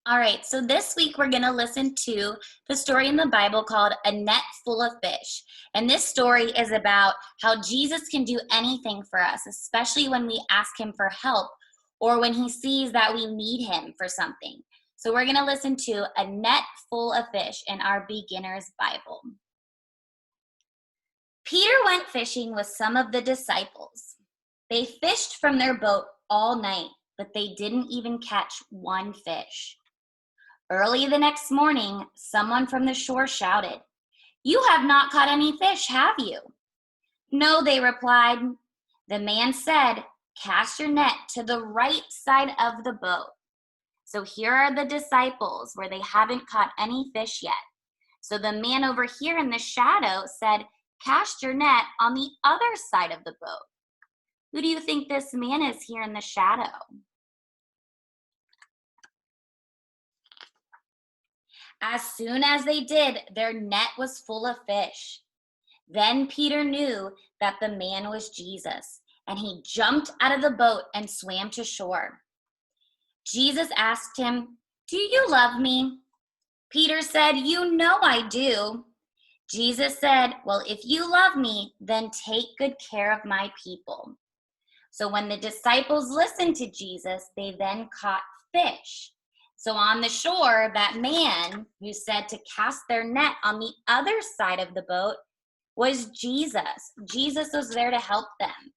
All right, so this week we're going to listen to the story in the Bible called A Net Full of Fish. And this story is about how Jesus can do anything for us, especially when we ask him for help or when he sees that we need him for something. So we're going to listen to A Net Full of Fish in our beginner's Bible. Peter went fishing with some of the disciples. They fished from their boat all night, but they didn't even catch one fish. Early the next morning, someone from the shore shouted, "You have not caught any fish, have you?" "No," they replied. The man said, "Cast your net to the right side of the boat." So here are the disciples where they haven't caught any fish yet. So the man over here in the shadow said, "Cast your net on the other side of the boat." Who do you think this man is here in the shadow? As soon as they did, their net was full of fish. Then Peter knew that the man was Jesus, and he jumped out of the boat and swam to shore. Jesus asked him, "Do you love me?" Peter said, "You know I do." Jesus said, "Well, if you love me, then take good care of my people." So when the disciples listened to Jesus, they then caught fish. So on the shore, that man who said to cast their net on the other side of the boat was Jesus. Jesus was there to help them.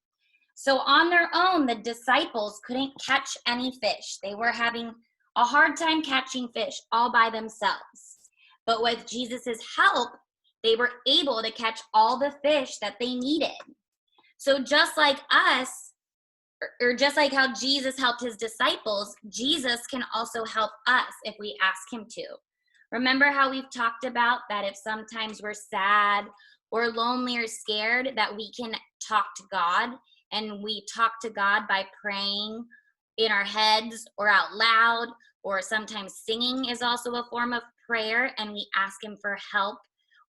So on their own, the disciples couldn't catch any fish. They were having a hard time catching fish all by themselves. But with Jesus's help, they were able to catch all the fish that they needed. So just like us, or just like how Jesus helped his disciples, Jesus can also help us if we ask him to. Remember how we've talked about that if sometimes we're sad or lonely or scared, that we can talk to God, and we talk to God by praying in our heads or out loud, or sometimes singing is also a form of prayer, and we ask him for help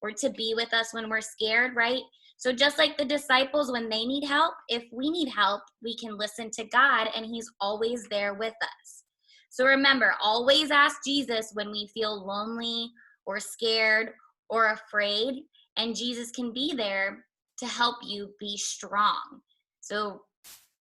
or to be with us when we're scared, right? So just like the disciples, when they need help, if we need help, we can listen to God, and he's always there with us. So remember, always ask Jesus when we feel lonely or scared or afraid, and Jesus can be there to help you be strong. So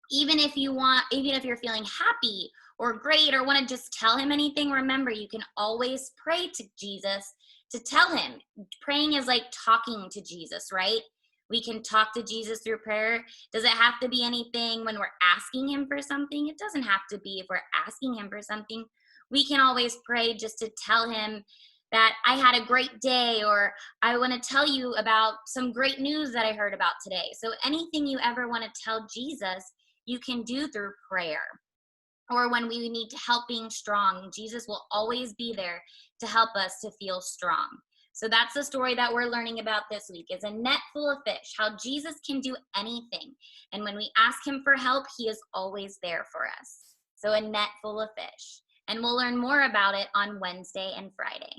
even if you're feeling happy or great or want to just tell him anything, remember, you can always pray to Jesus to tell him. Praying is like talking to Jesus, right? We can talk to Jesus through prayer. Does it have to be anything when we're asking him for something? It doesn't have to be if we're asking him for something. We can always pray just to tell him that I had a great day, or I want to tell you about some great news that I heard about today. So anything you ever want to tell Jesus, you can do through prayer. Or when we need help being strong, Jesus will always be there to help us to feel strong. So that's the story that we're learning about this week, is a net full of fish, how Jesus can do anything. And when we ask him for help, he is always there for us. So a net full of fish. And we'll learn more about it on Wednesday and Friday.